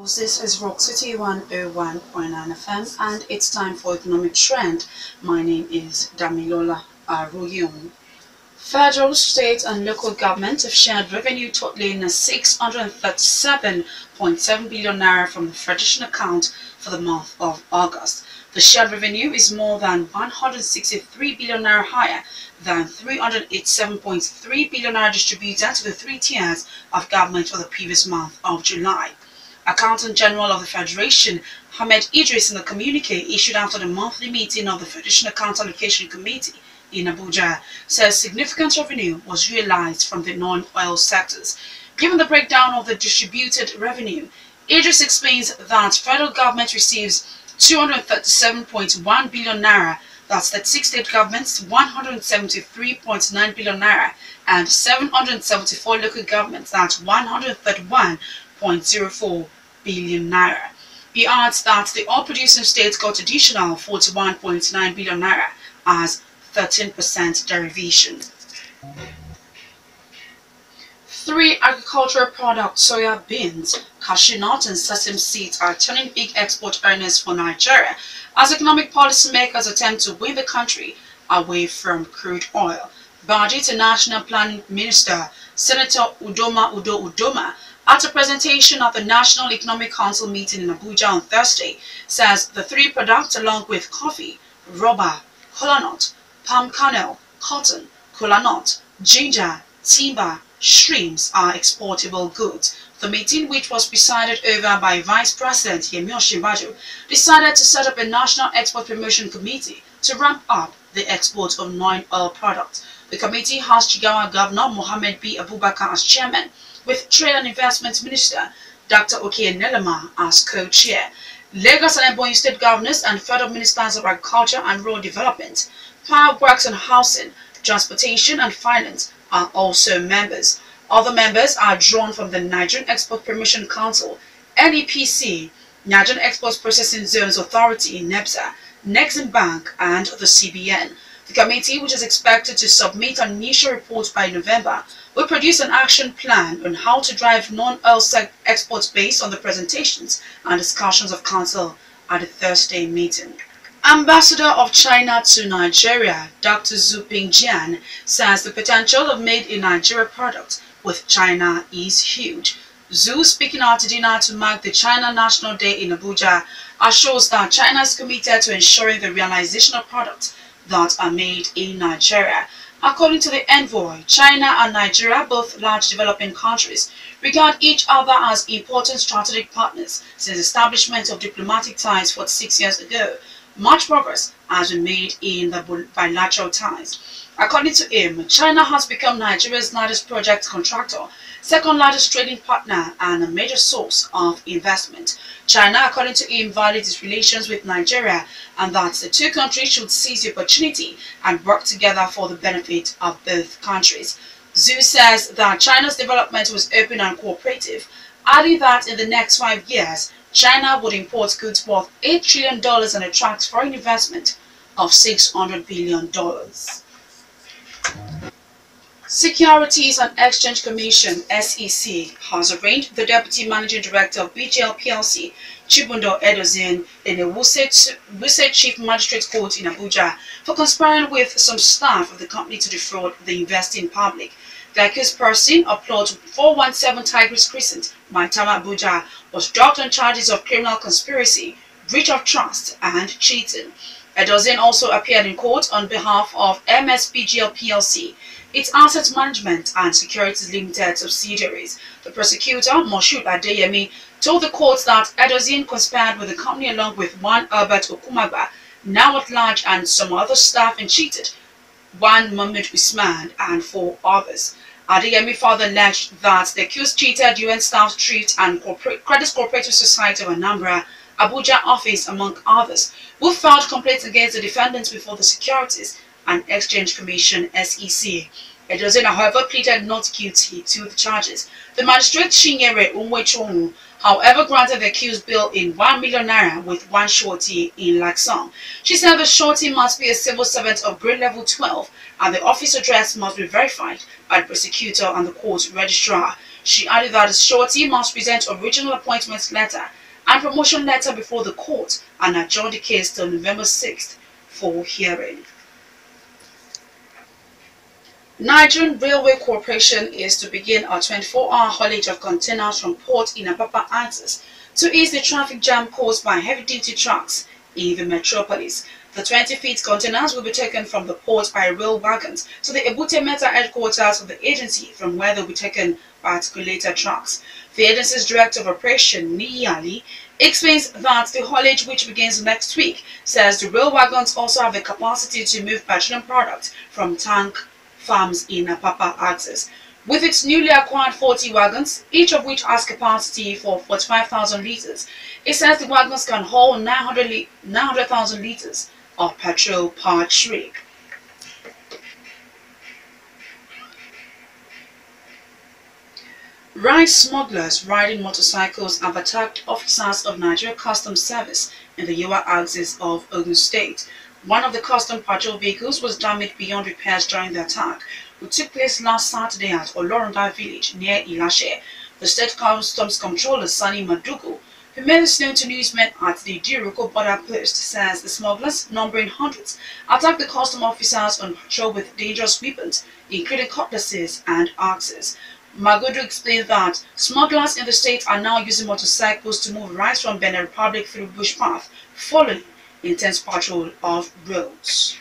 This is Rock City 101.9 FM and it's time for Economic Trend. My name is Damilola Aroyeun. Federal, state and local governments have shared revenue totaling 637.7 billion naira from the Federation account for the month of August. The shared revenue is more than 163 billion naira higher than 387.3 billion naira distributed to the three tiers of government for the previous month of July. Accountant General of the Federation, Ahmed Idris, in the communique issued after the monthly meeting of the Federation Account Allocation Committee in Abuja, says significant revenue was realized from the non-oil sectors. Given the breakdown of the distributed revenue, Idris explains that federal government receives 237.1 billion naira, that's 36 state governments 173.9 billion naira, and 774 local governments that's 131.04 billion naira. He adds that the oil-producing states got additional 41.9 billion naira as 13% derivation. Three agricultural products, soya beans, cashew nut and sesame seeds, are turning big export earners for Nigeria as economic policymakers attempt to win the country away from crude oil. Budget and National Planning Minister Senator Udoma, at a presentation at the National Economic Council meeting in Abuja on Thursday, says the three products, along with coffee, rubber, kola nut, palm kernel, cotton, kola nut, ginger, timber, shrimps, are exportable goods. The meeting, which was presided over by Vice President Yemi Osinbajo, decided to set up a National Export Promotion Committee to ramp up the export of non-oil products. The committee has Jigawa Governor Mohammed B. Abubakar as chairman, with Trade and Investment Minister Dr. Oke Nelema as co-chair. Lagos and Ebonyi State Governors and Federal Ministers of Agriculture and Rural Development, Power Works and Housing, Transportation and Finance are also members. Other members are drawn from the Nigerian Export Promotion Council, NEPC, Nigerian Export Processing Zones Authority, NEPSA, Nexim Bank, and the CBN. The committee, which is expected to submit an initial report by November, will produce an action plan on how to drive non-oil exports based on the presentations and discussions of Council at the Thursday meeting. Ambassador of China to Nigeria, Dr. Zhu Pingjian, says the potential of made-in-Nigeria products with China is huge. Zhu, speaking at a dinner to mark the China National Day in Abuja, assures that China is committed to ensuring the realization of products that are made in Nigeria. According to the envoy, China and Nigeria, both large developing countries, regard each other as important strategic partners since the establishment of diplomatic ties 46 years ago. Much progress has been made in the bilateral ties. According to him, China has become Nigeria's largest project contractor, second largest trading partner, and a major source of investment. China, according to him, values its relations with Nigeria and that the two countries should seize the opportunity and work together for the benefit of both countries. Zhu says that China's development was open and cooperative, adding that in the next 5 years, China would import goods worth $8 trillion and attract foreign investment of $600 billion. Securities and Exchange Commission (SEC) has arraigned the Deputy Managing Director of BGL PLC, Chibundo Edozie, in the Wuse Chief Magistrate Court in Abuja for conspiring with some staff of the company to defraud the investing public. The accused person of plot 417 Tigris Crescent, Maitama, Abuja, was dropped on charges of criminal conspiracy, breach of trust, and cheating. Edozie also appeared in court on behalf of MSBGL PLC, its asset management and securities limited subsidiaries. The prosecutor, Moshood Adeyemi, told the court that Edozie conspired with the company along with one Albert Okumagba, now at large, and some other staff, and cheated one Mohammed Usman and 4 others. Adeyemi further alleged that the accused cheated UN Staff Thrift and Credit Cooperative Society of Anambra, Abuja office, among others, who filed complaints against the defendants before the Securities and Exchange Commission (SEC). Edozie, however, pleaded not guilty to the charges. The magistrate Chinyere Unwechonwu, however, granted the accused bail in 1 million naira with one surety in like sum. She said the surety must be a civil servant of grade level 12 and the office address must be verified by the prosecutor and the court registrar. She added that the surety must present original appointment letter and promotion letter before the court and adjourn the case till November 6th for hearing. Nigerian Railway Corporation is to begin a 24-hour haulage of containers from port in Apapa Axis to ease the traffic jam caused by heavy-duty trucks in the metropolis. The 20-feet containers will be taken from the port by rail wagons to the Ebute Meta headquarters of the agency, from where they'll be taken by articulated trucks. The agency's Director of Operation, Niyi Ali, explains that the haulage, which begins next week, says the rail wagons also have the capacity to move petroleum products from tank farms in Apapa Axis. With its newly acquired 40 wagons, each of which has capacity for 45,000 litres, it says the wagons can haul 900,000 litres of petrol per trip. Rice smugglers riding motorcycles have attacked officers of Nigeria Customs Service in the Yoruba Axis of Ogun State. One of the custom patrol vehicles was damaged beyond repairs during the attack, which took place last Saturday at Olorunda village near Ilashe. The State Customs Controller Sani Madugu, who made this known to newsmen at the Diroko border post, says the smugglers, numbering hundreds, attacked the custom officers on patrol with dangerous weapons, including cutlasses and axes. Magodo explained that smugglers in the state are now using motorcycles to move rice from Benin Republic through bush path, following intense patrol of roads.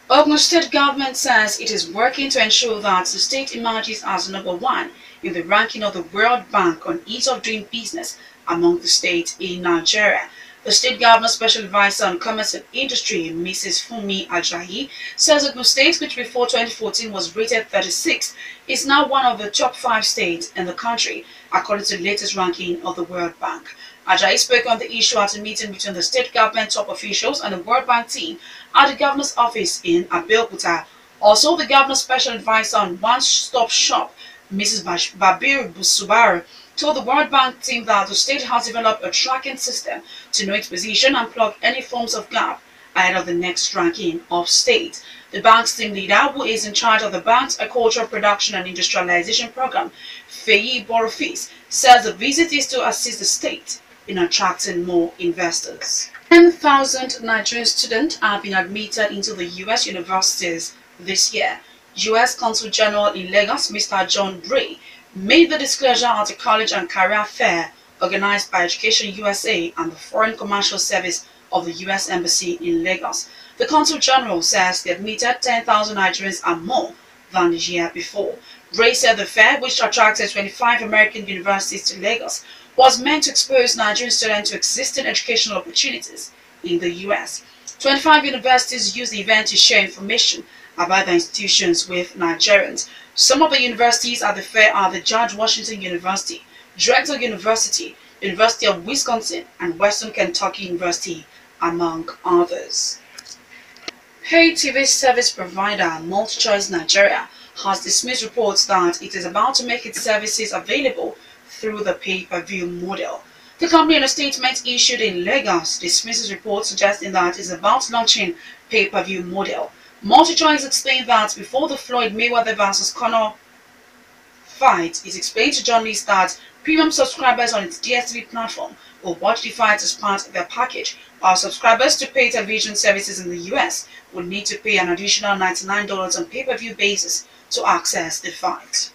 Ogun State government says it is working to ensure that the state emerges as #1 in the ranking of the World Bank on ease of doing business among the states in Nigeria. The state government special advisor on commerce and industry, Mrs. Funmi Ajayi, says Ogun State, which before 2014 was rated 36th, is now one of the top 5 states in the country, according to the latest ranking of the World Bank. Ajayi spoke on the issue at a meeting between the state government top officials and the World Bank team at the governor's office in Abeokuta. Also, the governor's special advisor on one-stop shop, Mrs. Babiru Busubaru, told the World Bank team that the state has developed a tracking system to know its position and plug any forms of gap ahead of the next ranking of state. The bank's team leader, who is in charge of the bank's agricultural production and industrialization program, Feyi Borofis, says the visit is to assist the state in attracting more investors. 10,000 Nigerian students have been admitted into the U.S. universities this year. U.S. Consul General in Lagos, Mr. John Bray, made the disclosure at a college and career fair organized by Education USA and the Foreign Commercial Service of the U.S. Embassy in Lagos. The Consul General says they admitted 10,000 Nigerians and more than the year before. Bray said the fair, which attracted 25 American universities to Lagos, was meant to expose Nigerian students to existing educational opportunities in the U.S. 25 universities used the event to share information about the institutions with Nigerians. Some of the universities at the fair are the George Washington University, Drexel University, University of Wisconsin, and Western Kentucky University, among others. Pay TV service provider MultiChoice Nigeria has dismissed reports that it is about to make its services available through the pay-per-view model. The company, in a statement issued in Lagos, dismisses reports suggesting that it is about launching pay-per-view model. MultiChoice explained that before the Floyd Mayweather vs. Conor fight, it explained to journalists that premium subscribers on its DSTV platform will watch the fight as part of their package, while subscribers to pay television services in the US will need to pay an additional $99 on pay-per-view basis to access the fight.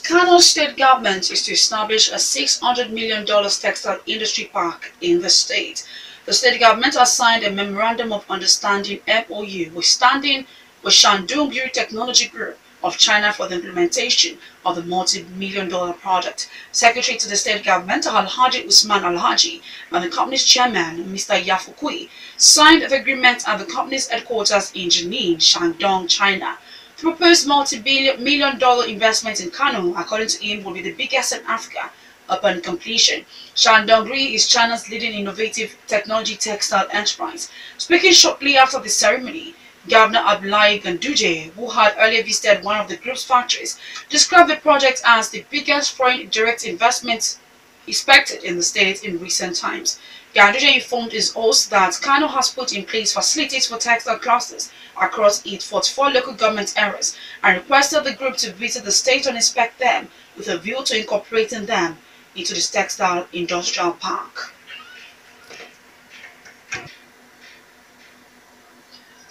Kano state government is to establish a $600 million textile industry park in the state. The state government has signed a Memorandum of Understanding MOU with Shandong Beauty Technology Group of China for the implementation of the multi-million-dollar project. Secretary to the state government, Alhaji Usman Alhaji, and the company's chairman, Mr. Yafukui, signed the agreement at the company's headquarters in Jining, Shandong, China. The proposed multi-million-dollar investment in Kano, according to him, will be the biggest in Africa upon completion. Shandong is China's leading innovative technology textile enterprise. Speaking shortly after the ceremony, Governor Abdullahi Ganduje, who had earlier visited one of the group's factories, described the project as the biggest foreign direct investment expected in the state in recent times. Ganduje informed his host that Kano has put in place facilities for textile clusters across its 44 local government areas and requested the group to visit the state and inspect them with a view to incorporating them into the textile industrial park.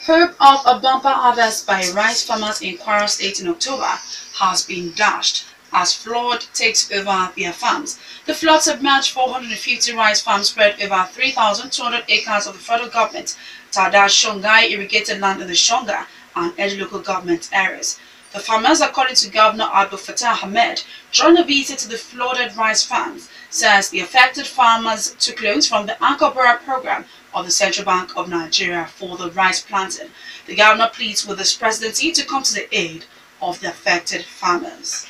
Hope of a bumper harvest by rice farmers in Kwara State in October has been dashed as flood takes over their farms. The flood submerged 450 rice farms spread over 3,200 acres of the federal government, Tada Shongai irrigated land in the Shonga and Edo local government areas. The farmers, according to Governor Abdul Fattah Ahmed, during a visit to the flooded rice farms, says the affected farmers took loans from the Anchor Borrower program of the Central Bank of Nigeria for the rice planting. The governor pleads with his presidency to come to the aid of the affected farmers.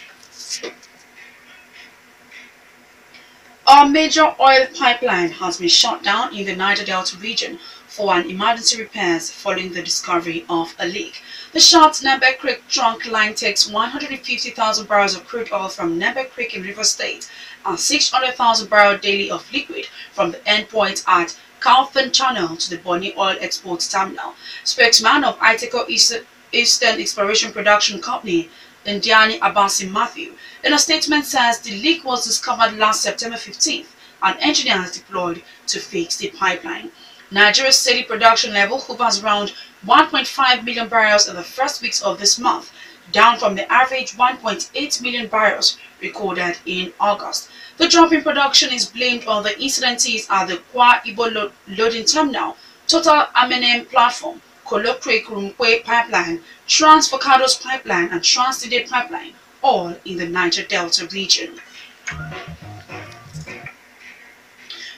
A major oil pipeline has been shut down in the Niger Delta region for an emergency repairs following the discovery of a leak. The short Nembe Creek trunk line takes 150,000 barrels of crude oil from Nembe Creek in Rivers State and 600,000 barrels daily of liquid from the endpoint at Calfin Channel to the Bonny Oil Export Terminal. Spokesman of Iteco Eastern Exploration Production Company, Indiani Abasi Matthew, in a statement says the leak was discovered last September 15th and engineers deployed to fix the pipeline. Nigeria's steady production level hovers around 1.5 million barrels in the first weeks of this month, down from the average 1.8 million barrels recorded in August. The drop in production is blamed on the incidences at the Kwa Ibo loading terminal, Total Aminem platform, Kolo Creek Rumkwe pipeline, Trans Focados pipeline and Trans Dide pipeline, all in the Niger Delta region.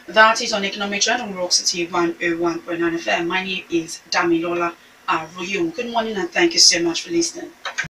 That is on Economic Trend on Rock City 101.9 FM. My name is Damilola Aroyeun. Good morning and thank you so much for listening.